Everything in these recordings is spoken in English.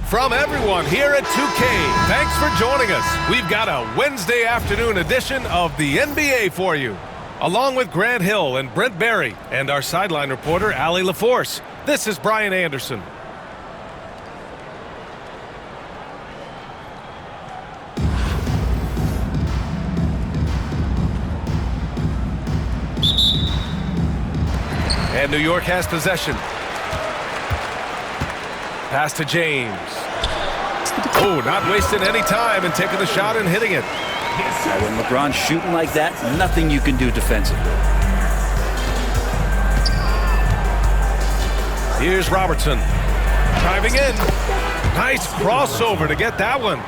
From everyone here at 2K, thanks for joining us. We've got a Wednesday afternoon edition of the NBA for you. Along with Grant Hill and Brent Barry and our sideline reporter, Allie LaForce, this is Brian Anderson. And New York has possession. Pass to James. Oh, not wasting any time and taking the shot and hitting it. Now, when LeBron's shooting like that, nothing you can do defensively. Here's Robertson. Driving in. Nice crossover to get that one.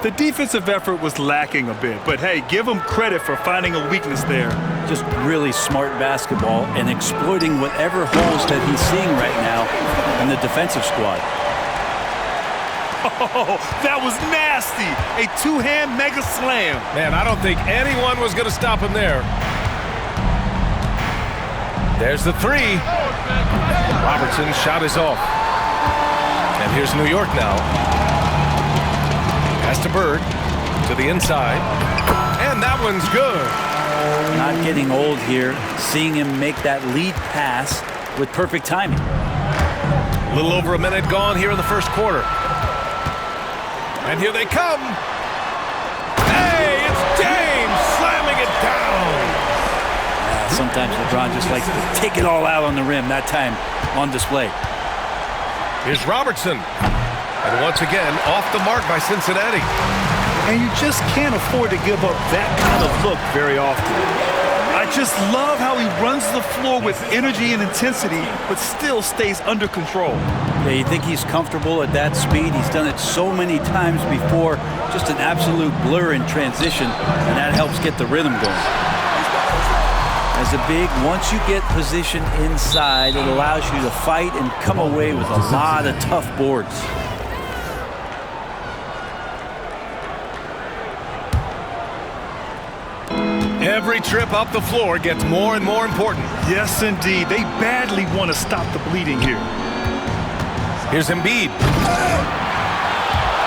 The defensive effort was lacking a bit, but hey, give him credit for finding a weakness there. Just really smart basketball and exploiting whatever holes that he's seeing right now in the defensive squad. Oh, that was nasty. A two-hand mega slam. Man, I don't think anyone was going to stop him there. There's the three. Robertson's shot is off. And here's New York now. Pass to Bird, to the inside, and that one's good. Not getting old here, seeing him make that lead pass with perfect timing. A little over a minute gone here in the first quarter. And here they come. Hey, it's James slamming it down. Sometimes LeBron just likes to take it all out on the rim, that time on display. Here's Robertson. And once again, off the mark by Cincinnati. And you just can't afford to give up that kind of look very often. I just love how he runs the floor with energy and intensity, but still stays under control. Yeah, you think he's comfortable at that speed. He's done it so many times before. Just an absolute blur in transition, and that helps get the rhythm going. As a big, once you get position inside, it allows you to fight and come away with a lot of tough boards. Every trip up the floor gets more and more important. Yes, indeed. They badly want to stop the bleeding here. Here's Embiid.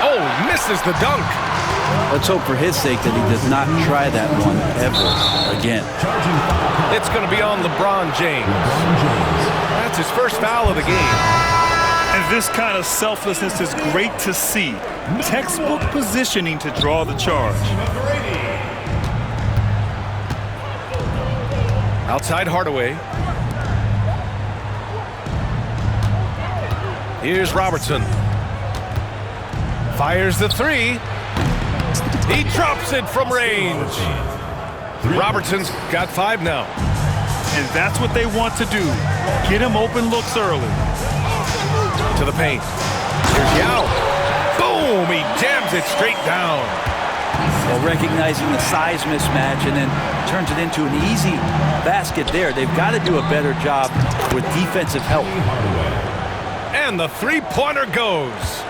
Oh, misses the dunk. Let's hope for his sake that he does not try that one ever again. It's going to be on LeBron James. That's his first foul of the game. And this kind of selflessness is great to see. Textbook positioning to draw the charge. Outside Hardaway. Here's Robertson. Fires the three. He drops it from range. Robertson's got 5 now. And that's what they want to do. Get him open looks early. To the paint. Here's Yao. Boom! He jams it straight down. Well, recognizing the size mismatch and then turns it into an easy basket there. They've got to do a better job with defensive help. And the three-pointer goes.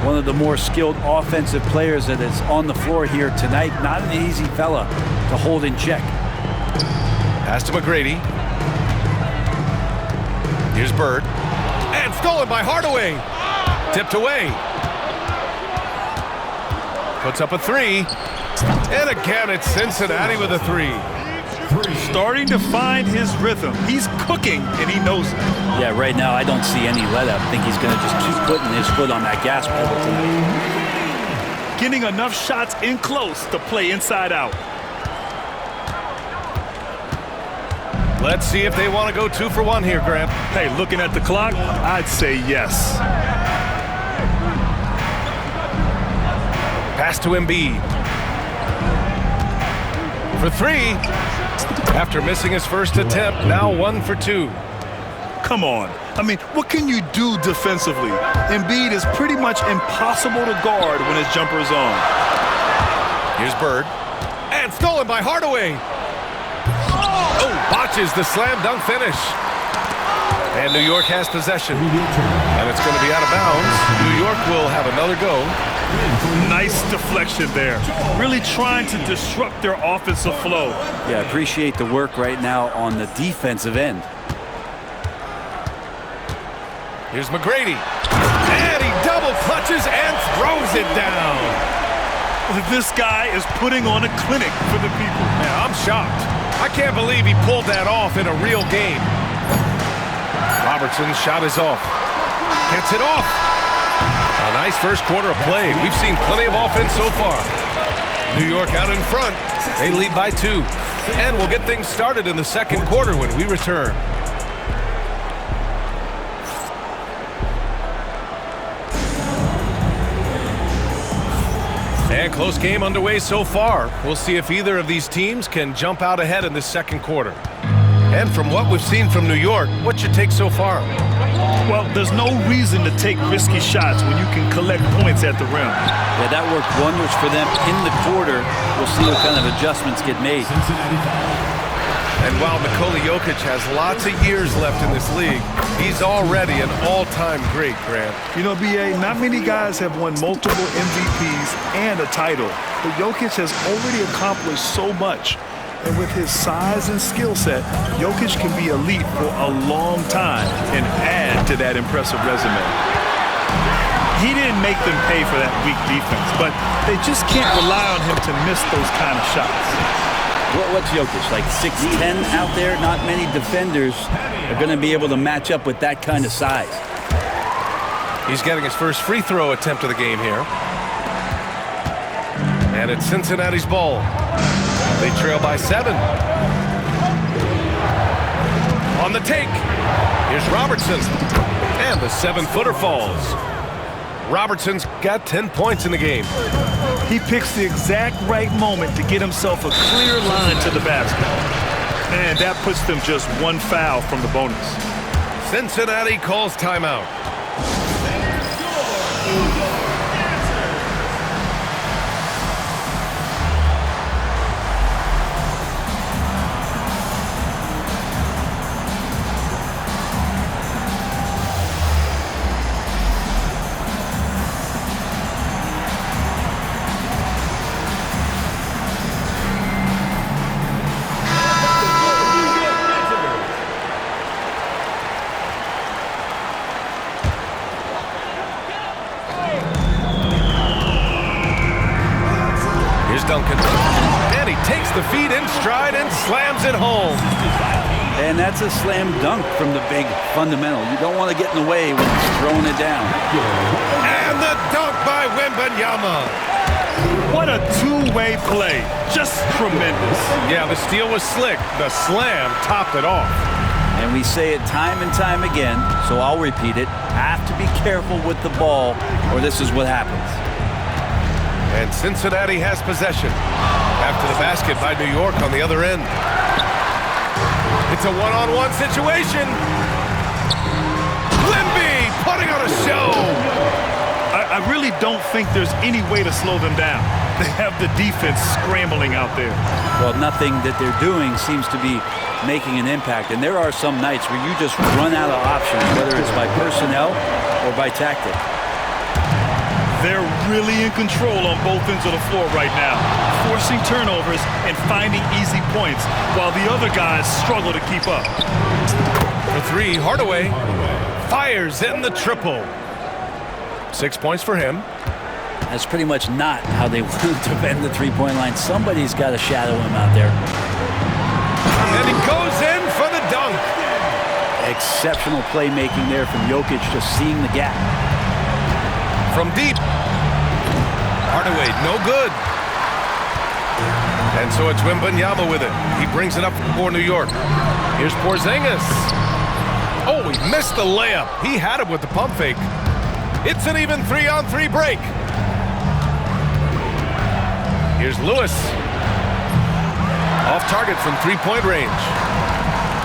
One of the more skilled offensive players that is on the floor here tonight. Not an easy fella to hold in check. Pass to McGrady. Here's Bird. And stolen by Hardaway. Tipped away. Puts up a 3. And again, it's Cincinnati with a 3. Starting to find his rhythm. He's cooking, and he knows it. Yeah, right now I don't see any let-up. I think he's going to just keep putting his foot on that gas pedal tonight. Getting enough shots in close to play inside out. Let's see if they want to go 2 for 1 here, Grant. Hey, looking at the clock, I'd say yes. Pass to Embiid. For 3. After missing his first attempt, now 1 for 2. Come on. I mean, what can you do defensively? Embiid is pretty much impossible to guard when his jumper is on. Here's Bird. And stolen by Hardaway. Oh, botches the slam dunk finish. And New York has possession. And it's going to be out of bounds. New York will have another go. Nice deflection there. Really trying to disrupt their offensive flow. Yeah, appreciate the work right now on the defensive end. Here's McGrady. And he double dribble, clutches, and throws it down. This guy is putting on a clinic for the people. Yeah, I'm shocked. I can't believe he pulled that off in a real game. Robertson's shot is off. Gets it off. A nice first quarter of play. We've seen plenty of offense so far. New York out in front. They lead by 2. And we'll get things started in the second quarter when we return. And close game underway so far. We'll see if either of these teams can jump out ahead in the second quarter. And from what we've seen from New York, what's your take so far? Well, there's no reason to take risky shots when you can collect points at the rim. Yeah, that worked wonders for them in the quarter. We'll see what kind of adjustments get made. And while Nikola Jokic has lots of years left in this league, he's already an all-time great, Grant. You know, B.A., not many guys have won multiple MVPs and a title, but Jokic has already accomplished so much. And with his size and skill set, Jokic can be elite for a long time and add to that impressive resume. He didn't make them pay for that weak defense, but they just can't rely on him to miss those kind of shots. What's Jokic, like 6'10" out there? Not many defenders are going to be able to match up with that kind of size. He's getting his first free throw attempt of the game here. And it's Cincinnati's ball. They trail by 7. On the take, here's Robertson. And the 7-footer falls. Robertson's got 10 points in the game. He picks the exact right moment to get himself a clear line to the basket. And that puts them just one foul from the bonus. Cincinnati calls timeout. Duncan. And he takes the feed in stride and slams it home. And that's a slam dunk from the big fundamental. You don't want to get in the way when he's throwing it down. And the dunk by Wembanyama. What a two-way play. Just tremendous. Yeah, the steal was slick. The slam topped it off. And we say it time and time again, so I'll repeat it. Have to be careful with the ball, or this is what happens. And Cincinnati has possession. After the basket by New York on the other end. It's a one-on-one situation. Wemby putting on a show. I really don't think there's any way to slow them down. They have the defense scrambling out there. Well, nothing that they're doing seems to be making an impact. And there are some nights where you just run out of options, whether it's by personnel or by tactic. They're really in control on both ends of the floor right now, forcing turnovers and finding easy points while the other guys struggle to keep up. For 3, Hardaway fires in the triple. 6 points for him. That's pretty much not how they want to defend the three-point line. Somebody's got to shadow him out there. And he goes in for the dunk. Exceptional playmaking there from Jokic, just seeing the gap. From deep. Hardaway, no good. And so it's Wembanyama with it. He brings it up for New York. Here's Porzingis. Oh, he missed the layup. He had him with the pump fake. It's an even 3-on-3 break. Here's Lewis. Off target from three-point range.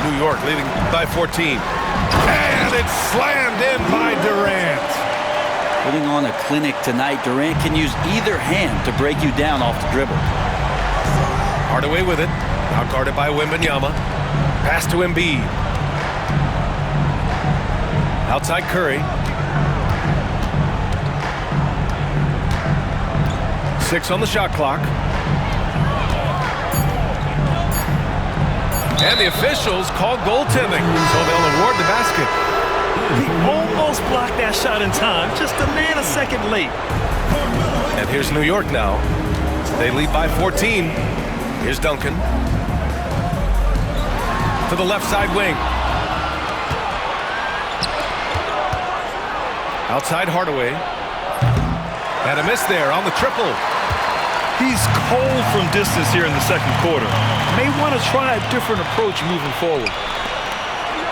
New York leading by 14. And it's slammed in by Durant. Putting on a clinic tonight. Durant can use either hand to break you down off the dribble. Hardaway with it. Now guarded by Wembanyama. Pass to Embiid. Outside Curry. 6 on the shot clock. And the officials call goaltending, so they'll award the basket. He almost almost blocked that shot in time, just a nanosecond late. And here's New York now. They lead by 14. Here's Duncan. To the left side wing. Outside Hardaway. And a miss there on the triple. He's cold from distance here in the second quarter. May want to try a different approach moving forward.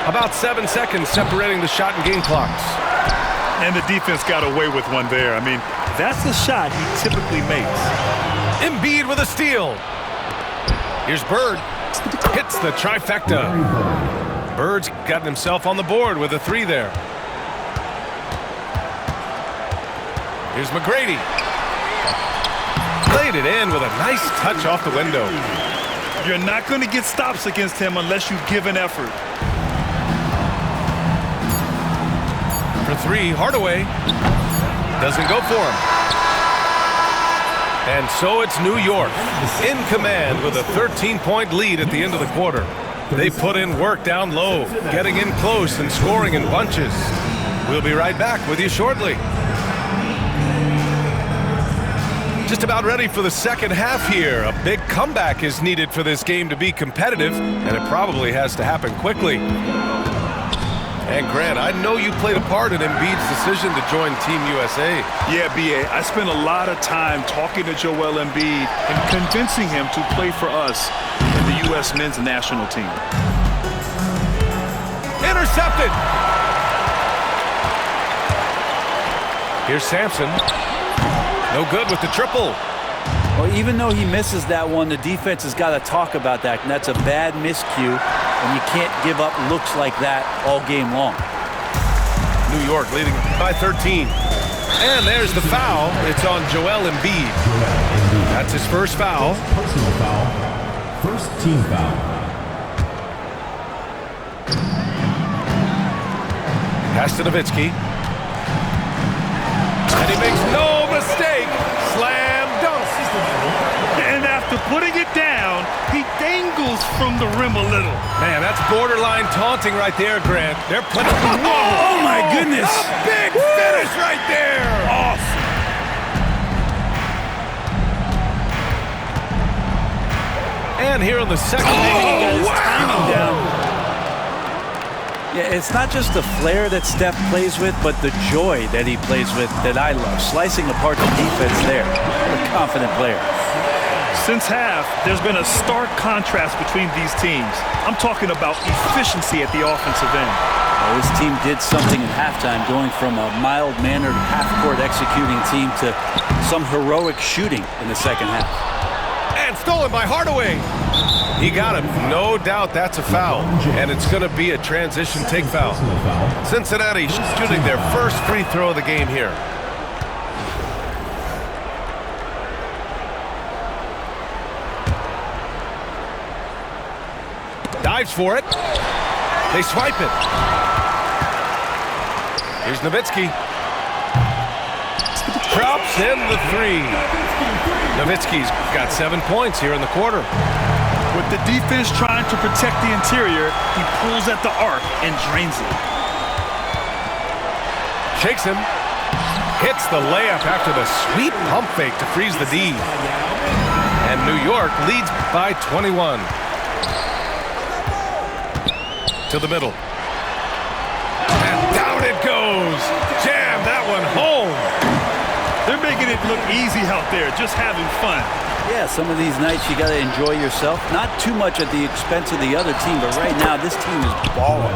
About 7 seconds separating the shot and game clocks. And the defense got away with one there. I mean, that's the shot he typically makes. Embiid with a steal. Here's Bird. Hits the trifecta. Bird's gotten himself on the board with a 3 there. Here's McGrady. Laid it in with a nice touch off the window. You're not going to get stops against him unless you give an effort. For 3, Hardaway. Doesn't go for him. And so it's New York in command with a 13-point lead at the end of the quarter. They put in work down low, getting in close and scoring in bunches. We'll be right back with you shortly. Just about ready for the second half here. A big comeback is needed for this game to be competitive, and it probably has to happen quickly. And Grant, I know you played a part in Embiid's decision to join Team USA. Yeah, B.A., I spent a lot of time talking to Joel Embiid and convincing him to play for us in the U.S. men's national team. Intercepted! Here's Sampson. No good with the triple. Well, even though he misses that one, the defense has got to talk about that, and that's a bad miscue, and you can't give up looks like that all game long. New York leading by 13. And there's the foul. It's on Joel Embiid. That's his first foul. Personal foul. First team foul. Pass to Nowitzki. And he makes no mistake. Slam dunk. And after putting it down, he dangles from the rim a little. Man, that's borderline taunting right there, Grant. They're putting. Oh, my goodness. A big finish right there. Awesome. And here in the second. Timing down. Yeah, it's not just the flair that Steph plays with, but the joy that he plays with that I love. Slicing apart the defense there. What a confident player. Since half, there's been a stark contrast between these teams. I'm talking about efficiency at the offensive end. Well, this team did something at halftime, going from a mild-mannered half-court executing team to some heroic shooting in the second half. And stolen by Hardaway. He got him. No doubt that's a foul. And it's going to be a transition take foul. Cincinnati shooting their first free throw of the game here. Dives for it. They swipe it. Here's Nowitzki. Drops in the 3. Nowitzki's got 7 points here in the quarter. With the defense trying to protect the interior, he pulls at the arc and drains it. Shakes him. Hits the layup after the sweet pump fake to freeze the D. And New York leads by 21. To the middle. And down it goes. Jam that one home. They're making it look easy out there, just having fun. Yeah, some of these nights you got to enjoy yourself. Not too much at the expense of the other team, but right now this team is balling.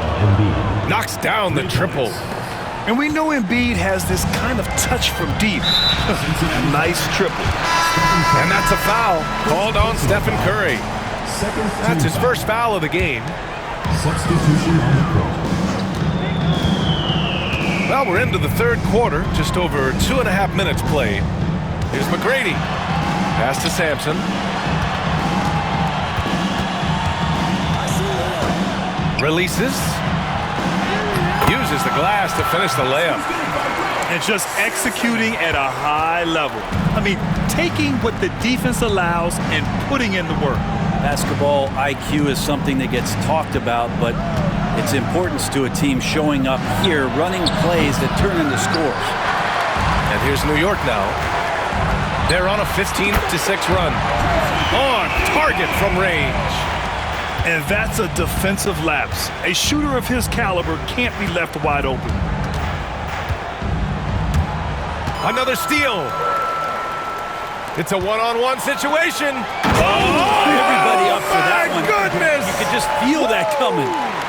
Knocks down the triple. And we know Embiid has this kind of touch from deep. Nice triple. And that's a foul called on Stephen Curry. That's his first foul of the game. Substitution on the court. Well, we're into the third quarter, just over 2.5 minutes played. Here's McGrady. Pass to Sampson. Releases. Uses the glass to finish the layup. And just executing at a high level. I mean, taking what the defense allows and putting in the work. Basketball IQ is something that gets talked about, but its importance to a team showing up here, running plays that turn into scores. And here's New York now. They're on a 15-6 run. On target from range. And that's a defensive lapse. A shooter of his caliber can't be left wide open. Another steal. It's a one-on-one situation. Everybody up for that one. Goodness! You could just feel that coming.